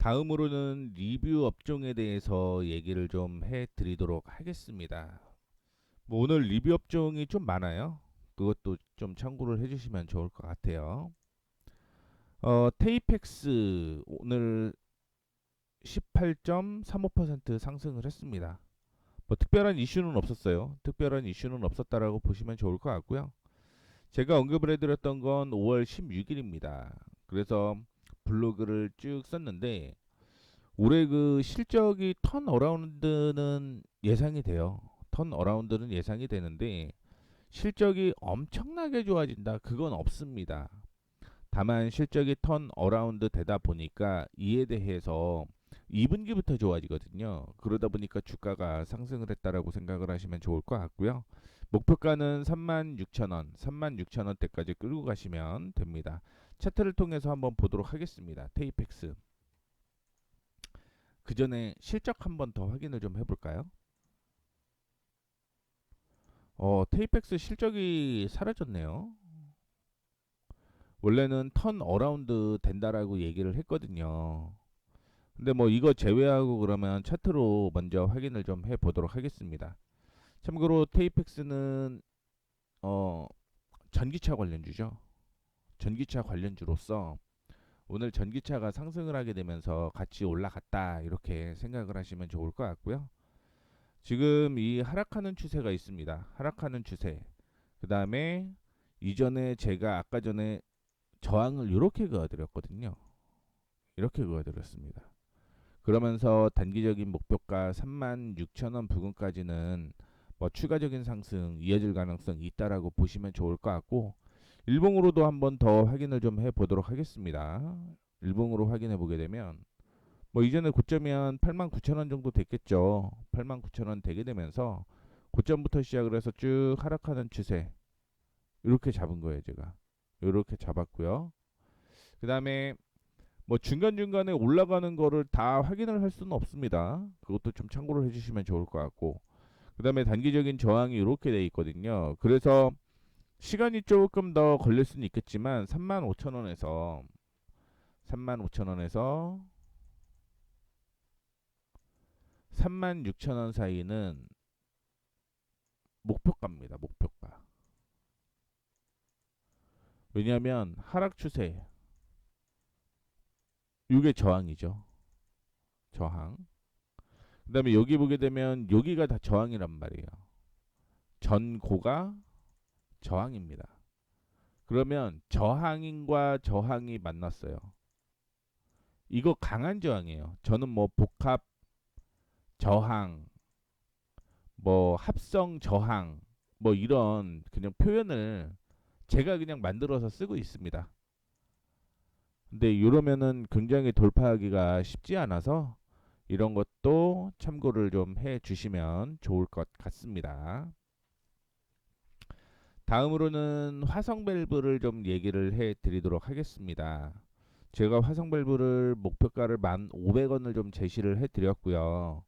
다음으로는 리뷰 업종에 대해서 얘기를 좀 해드리도록 하겠습니다. 뭐 오늘 리뷰 업종이 좀 많아요. 그것도 좀 참고를 해주시면 좋을 것 같아요. 테이펙스 오늘 18.35% 상승을 했습니다. 뭐 특별한 이슈는 없었어요. 특별한 이슈는 없었다라고 보시면 좋을 것 같고요. 제가 언급을 해드렸던 건 5월 16일입니다. 그래서 블로그를 쭉 썼는데 올해 그 실적이 턴어라운드는 예상이 돼요. 턴어라운드는 예상이 되는데 실적이 엄청나게 좋아진다. 그건 없습니다. 다만 실적이 턴어라운드 되다 보니까 이에 대해서 2분기부터 좋아지거든요. 그러다 보니까 주가가 상승을 했다라고 생각을 하시면 좋을 것 같고요. 목표가는 36,000원, 36,000원대까지 끌고 가시면 됩니다. 차트를 통해서 한번 보도록 하겠습니다. 테이펙스. 그 전에 실적 한번 더 확인을 좀 해볼까요? 테이펙스 실적이 사라졌네요. 원래는 턴 어라운드 된다라고 얘기를 했거든요. 근데 뭐 이거 제외하고 그러면 차트로 먼저 확인을 좀 해보도록 하겠습니다. 참고로 테이펙스는 어, 전기차 관련주죠. 전기차 관련주로서 오늘 전기차가 상승을 하게 되면서 같이 올라갔다 이렇게 생각을 하시면 좋을 것 같고요. 지금 이 하락하는 추세가 있습니다. 하락하는 추세. 그 다음에 이전에 제가 아까 전에 저항을 이렇게 그어드렸거든요. 이렇게 그어드렸습니다. 그러면서 단기적인 목표가 36,000원 부근까지는 뭐 추가적인 상승 이어질 가능성이 있다라고 보시면 좋을 것 같고 일봉으로도 한번 더 확인을 좀 해보도록 하겠습니다. 일봉으로 확인해 보게 되면 뭐 이전에 고점이 한 89,000원 정도 됐겠죠. 89,000원 되게 되면서 고점부터 시작을 해서 쭉 하락하는 추세 이렇게 잡은 거예요, 제가. 이렇게 잡았고요. 그다음에 뭐 중간중간에 올라가는 거를 다 확인을 할 수는 없습니다. 그것도 좀 참고를 해주시면 좋을 것 같고 그다음에 단기적인 저항이 이렇게 돼 있거든요. 그래서 시간이 조금 더 걸릴 수는 있겠지만 35,000원에서 35,000원에서 36,000원 사이는 목표가입니다. 목표가. 왜냐하면 하락 추세 이게 저항이죠. 저항. 그다음에 여기 보게 되면 여기가 다 저항이란 말이에요. 전고가 저항입니다. 그러면 저항인과 저항이 만났어요. 이거 강한 저항이에요. 저는 뭐 복합 저항, 뭐 합성 저항, 뭐 이런 그냥 표현을 제가 그냥 만들어서 쓰고 있습니다. 근데 이러면은 굉장히 돌파하기가 쉽지 않아서 이런 것도 참고를 좀 해 주시면 좋을 것 같습니다. 다음으로는 화성 밸브를 좀 얘기를 해 드리도록 하겠습니다. 제가 화성 밸브를 목표가를 1,500원을 좀 제시를 해 드렸고요.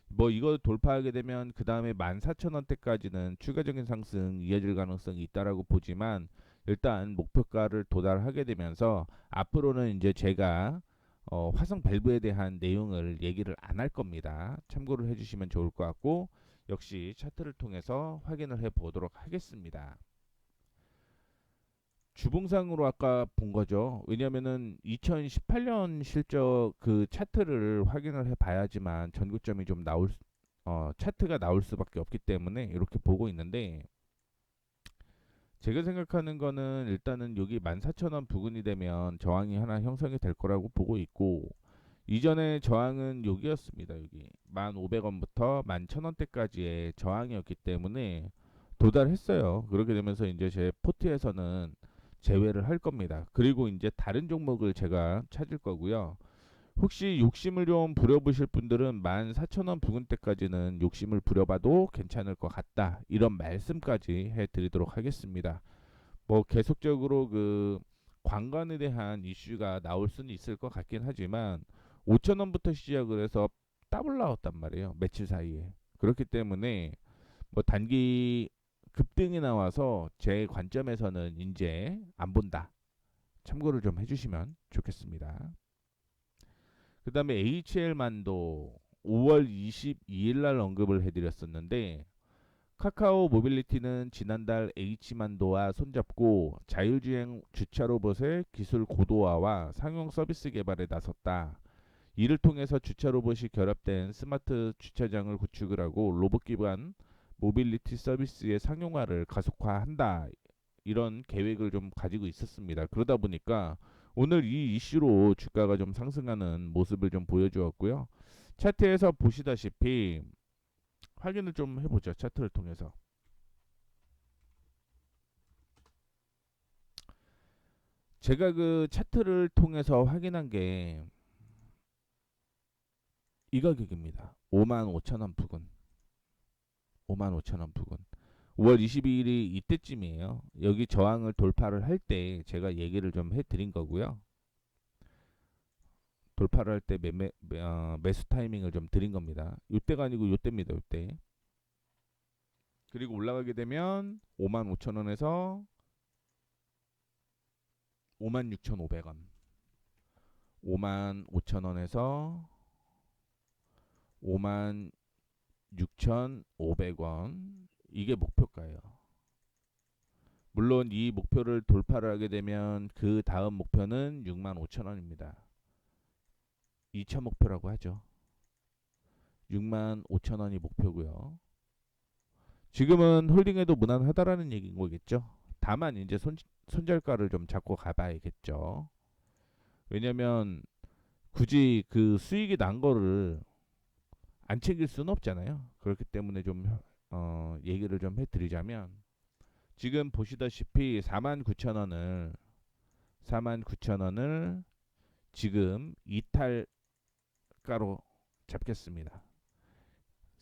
뭐 이거 돌파하게 되면 그 다음에 14,000원대까지는 추가적인 상승 이어질 가능성이 있다라고 보지만 일단 목표가를 도달하게 되면서 앞으로는 이제 제가 화성 밸브에 대한 내용을 얘기를 안 할 겁니다. 참고를 해주시면 좋을 것 같고 역시 차트를 통해서 확인을 해 보도록 하겠습니다. 주봉상으로 아까 본 거죠. 왜냐면은 2018년 실적 그 차트를 확인을 해 봐야지만 전고점이 좀 차트가 나올 수밖에 없기 때문에 이렇게 보고 있는데 제가 생각하는 거는 일단은 여기 14,000원 부근이 되면 저항이 하나 형성이 될 거라고 보고 있고 이전에 저항은 여기였습니다. 여기 1,500원부터 11,000원대까지의 저항이었기 때문에 도달했어요. 그렇게 되면서 이제 제 포트에서는 제외를 할 겁니다. 그리고 이제 다른 종목을 제가 찾을 거고요. 혹시 욕심을 좀 부려보실 분들은 14,000원 부근대까지는 욕심을 부려봐도 괜찮을 것 같다. 이런 말씀까지 해드리도록 하겠습니다. 뭐 계속적으로 그 관광에 대한 이슈가 나올 수는 있을 것 같긴 하지만 5,000원부터 시작을 해서 더블 나왔단 말이에요. 며칠 사이에. 그렇기 때문에 뭐 단기 급등이 나와서 제 관점에서는 이제 안 본다. 참고를 좀 해주시면 좋겠습니다. 그 다음에 HL만도 5월 22일 날 언급을 해드렸었는데, 카카오 모빌리티는 지난달 H만도와 손잡고 자율주행 주차 로봇의 기술 고도화와 상용 서비스 개발에 나섰다. 이를 통해서 주차 로봇이 결합된 스마트 주차장을 구축을 하고 로봇 기반 모빌리티 서비스의 상용화를 가속화한다. 이런 계획을 좀 가지고 있었습니다. 그러다 보니까 오늘 이 이슈로 주가가 좀 상승하는 모습을 좀 보여주었고요. 차트에서 보시다시피 확인을 좀 해보죠. 차트를 통해서. 제가 그 차트를 통해서 확인한 게 이 가격입니다. 55,000원 부근. 55,000원 부근. 5월 22일이 이때쯤이에요. 여기 저항을 돌파를 할 때 제가 얘기를 좀 해드린 거고요. 돌파를 할 때 매수 타이밍을 좀 드린 겁니다. 이때가 아니고 이때입니다. 이때. 그리고 올라가게 되면 55,000원에서 56,500원. 55,000원에서 56,500원. 이게 목표가예요. 물론 이 목표를 돌파를 하게 되면 그 다음 목표는 65,000원입니다. 2차 목표라고 하죠. 65,000원이 목표고요. 지금은 홀딩해도 무난하다라는 얘기인 거겠죠. 다만 이제 손절가를 좀 잡고 가봐야겠죠. 왜냐면 굳이 그 수익이 난 거를 안 챙길 수는 없잖아요. 그렇기 때문에 좀 얘기를 좀 해드리자면 지금 보시다시피 49,000원을 49,000원을 지금 이탈가로 잡겠습니다.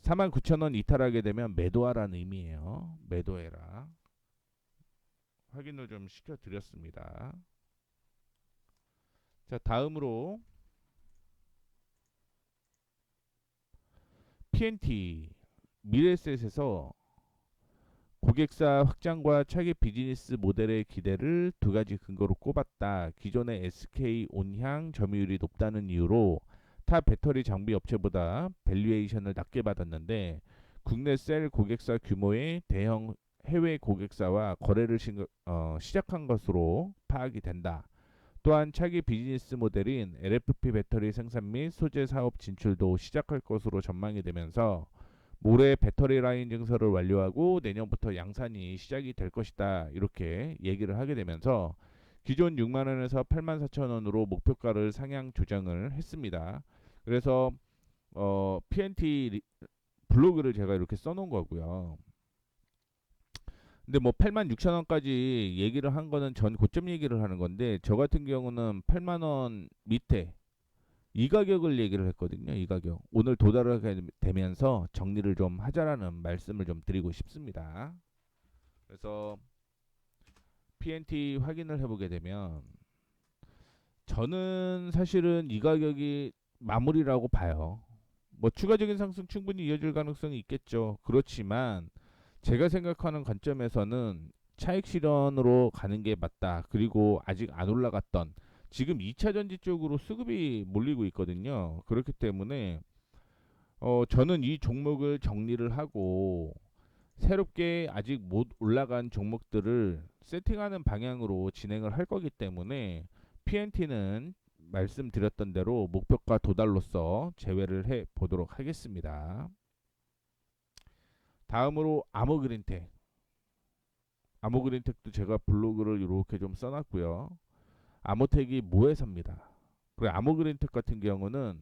49,000원 이탈하게 되면 매도하라는 의미예요. 매도해라. 확인을 좀 시켜드렸습니다. 자, 다음으로 PNT 미래셋에서 고객사 확장과 차기 비즈니스 모델의 기대를 두 가지 근거로 꼽았다. 기존의 SK 온향 점유율이 높다는 이유로 타 배터리 장비 업체보다 밸류에이션을 낮게 받았는데 국내 셀 고객사 규모의 대형 해외 고객사와 거래를 시작한 것으로 파악이 된다. 또한 차기 비즈니스 모델인 LFP 배터리 생산 및 소재 사업 진출도 시작할 것으로 전망이 되면서 올해 배터리 라인 증설을 완료하고 내년부터 양산이 시작이 될 것이다. 이렇게 얘기를 하게 되면서 기존 6만 원에서 84,000원으로 목표가를 상향 조정을 했습니다. 그래서 PNT 블로그를 제가 이렇게 써놓은 거고요. 근데 뭐 86,000원까지 얘기를 한 거는 전 고점 얘기를 하는 건데 저 같은 경우는 8만 원 밑에 이 가격을 얘기를 했거든요. 이 가격. 오늘 도달하게 되면서 정리를 좀 하자라는 말씀을 좀 드리고 싶습니다. 그래서 PNT 확인을 해보게 되면 저는 사실은 이 가격이 마무리라고 봐요. 뭐 추가적인 상승 충분히 이어질 가능성이 있겠죠. 그렇지만 제가 생각하는 관점에서는 차익 실현으로 가는 게 맞다. 그리고 아직 안 올라갔던 지금 2차 전지 쪽으로 수급이 몰리고 있거든요. 그렇기 때문에 저는 이 종목을 정리를 하고 새롭게 아직 못 올라간 종목들을 세팅하는 방향으로 진행을 할 거기 때문에 PNT는 말씀드렸던 대로 목표가 도달로서 제외를 해 보도록 하겠습니다. 다음으로 아모그린텍. 아모그린텍도 제가 블로그를 이렇게 좀 써놨고요. 아모텍이 뭐해서입니다. 그리고 아모그린텍 같은 경우는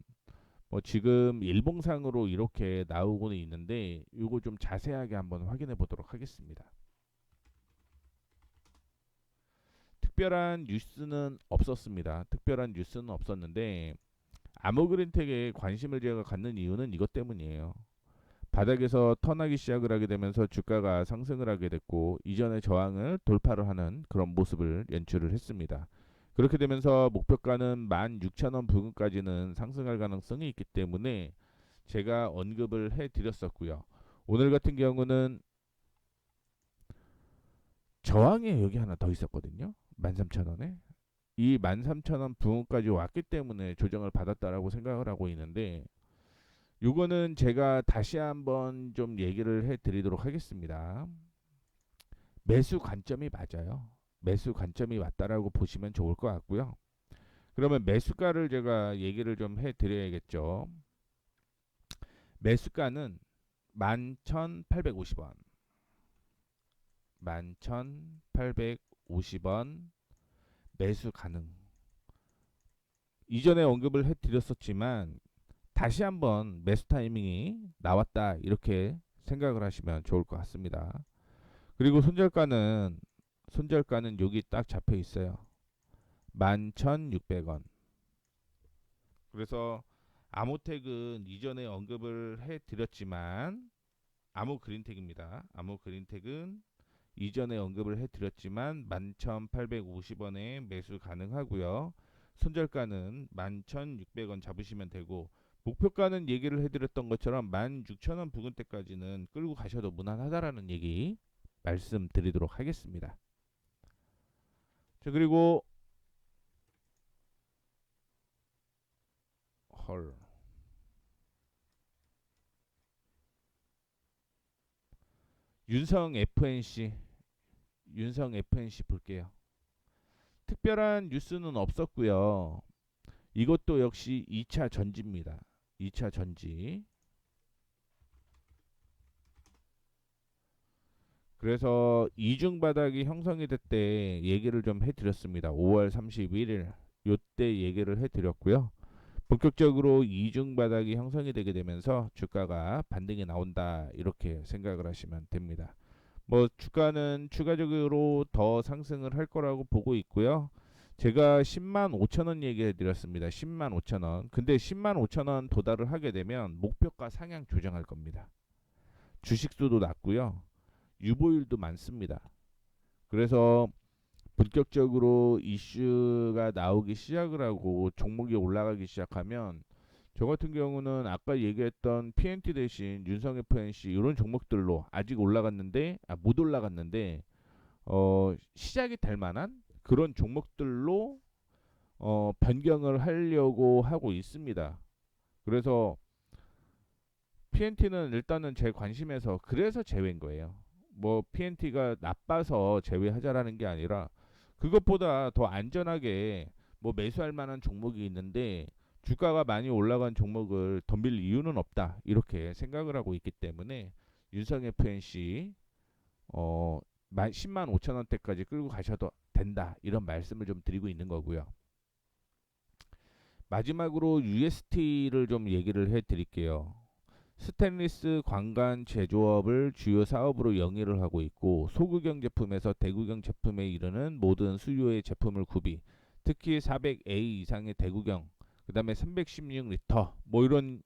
뭐 지금 일봉상으로 이렇게 나오고는 있는데 이거 좀 자세하게 한번 확인해 보도록 하겠습니다. 특별한 뉴스는 없었습니다. 특별한 뉴스는 없었는데 아모그린텍에 관심을 제가 갖는 이유는 이것 때문이에요. 바닥에서 턴하기 시작을 하게 되면서 주가가 상승을 하게 됐고 이전의 저항을 돌파를 하는 그런 모습을 연출을 했습니다. 그렇게 되면서 목표가는 16,000원 부근까지는 상승할 가능성이 있기 때문에 제가 언급을 해드렸었고요. 오늘 같은 경우는 저항에 여기 하나 더 있었거든요. 13,000원에. 이 13,000원 부근까지 왔기 때문에 조정을 받았다라고 생각을 하고 있는데, 요거는 제가 다시 한번 좀 얘기를 해 드리도록 하겠습니다. 매수 관점이 맞아요. 매수 관점이 맞다라고 보시면 좋을 것 같고요. 그러면 매수가를 제가 얘기를 좀 해 드려야겠죠. 매수가는 11,850원. 11,850원 매수 가능. 이전에 언급을 해 드렸었지만 다시 한번 매수 타이밍이 나왔다 이렇게 생각을 하시면 좋을 것 같습니다. 그리고 손절가는 여기 딱 잡혀 있어요. 11,600원. 그래서 아모텍은 이전에 언급을 해 드렸지만 아모 그린텍입니다. 아모 그린텍은 이전에 언급을 해 드렸지만 11,850원에 매수 가능하고요. 손절가는 11,600원 잡으시면 되고, 목표가는 얘기를 해드렸던 것처럼 16,000원 부근대까지는 끌고 가셔도 무난하다라는 얘기 말씀드리도록 하겠습니다. 자, 그리고 헐 윤성 FNC 볼게요. 특별한 뉴스는 없었고요. 이것도 역시 2차 전지입니다. 2차 전지. 그래서 이중 바닥이 형성이 됐대 얘기를 좀 해드렸습니다. 5월 31일 요때 얘기를 해드렸고요. 본격적으로 이중 바닥이 형성이 되게 되면서 주가가 반등이 나온다 이렇게 생각을 하시면 됩니다. 뭐 주가는 추가적으로 더 상승을 할 거라고 보고 있고요. 제가 10만 5천 원 얘기해 드렸습니다. 10만 5천 원. 근데 10만 5천 원 도달을 하게 되면 목표가 상향 조정할 겁니다. 주식수도 낮고요. 유보율도 많습니다. 그래서 본격적으로 이슈가 나오기 시작을 하고 종목이 올라가기 시작하면 저 같은 경우는 아까 얘기했던 PNT 대신 윤성 FNC 이런 종목들로 아직 올라갔는데 못 올라갔는데 시작이 될 만한 그런 종목들로 변경을 하려고 하고 있습니다. 그래서 PNT는 일단은 제 관심에서 그래서 제외인 거예요. 뭐 PNT가 나빠서 제외하자라는 게 아니라 그것보다 더 안전하게 뭐 매수할 만한 종목이 있는데 주가가 많이 올라간 종목을 덤빌 이유는 없다 이렇게 생각을 하고 있기 때문에 윤성 FNC 10만 5천 원대까지 끌고 가셔도 된다 이런 말씀을 좀 드리고 있는 거고요. 마지막으로 UST를 좀 얘기를 해 드릴게요. 스테인리스 관관 제조업을 주요 사업으로 영위를 하고 있고 소구경 제품에서 대구경 제품에 이르는 모든 수요의 제품을 구비, 특히 400A 이상의 대구경, 그다음에 316리터 뭐 이런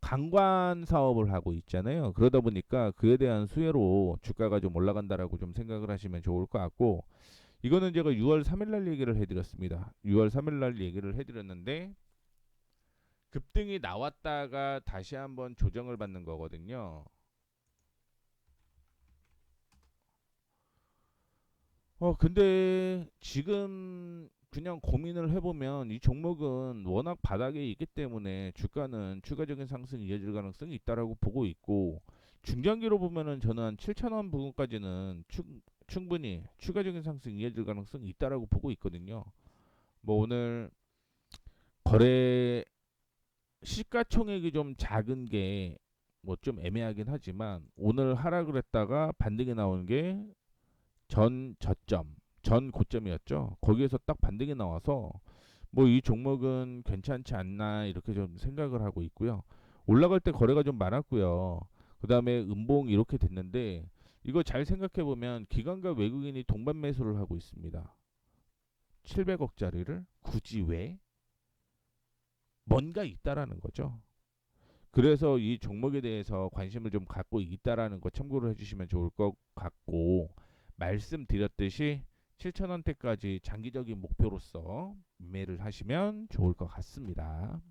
관관 사업을 하고 있잖아요. 그러다 보니까 그에 대한 수혜로 주가가 좀 올라간다라고 좀 생각을 하시면 좋을 것 같고, 이거는 제가 6월 3일 날 얘기를 해드렸습니다. 6월 3일 날 얘기를 해드렸는데 급등이 나왔다가 다시 한번 조정을 받는 거거든요. 근데 지금 그냥 고민을 해보면 이 종목은 워낙 바닥에 있기 때문에 주가는 추가적인 상승이 이어질 가능성이 있다라고 보고 있고, 중장기로 보면은 저는 한 7,000원 부근까지는 충분히 추가적인 상승이 이어질 가능성이 있다라고 보고 있거든요. 뭐 오늘 거래 시가총액이 좀 작은 게 뭐 좀 애매하긴 하지만 오늘 하락을 했다가 반등이 나오는 게 전 저점, 전 고점이었죠. 거기에서 딱 반등이 나와서 뭐 이 종목은 괜찮지 않나 이렇게 좀 생각을 하고 있고요. 올라갈 때 거래가 좀 많았고요. 그 다음에 음봉 이렇게 됐는데 이거 잘 생각해 보면 기관과 외국인이 동반 매수를 하고 있습니다. 700억짜리를 굳이 왜? 뭔가 있다라는 거죠. 그래서 이 종목에 대해서 관심을 좀 갖고 있다라는 거 참고를 해주시면 좋을 것 같고, 말씀드렸듯이 7,000원대까지 장기적인 목표로서 매매를 하시면 좋을 것 같습니다.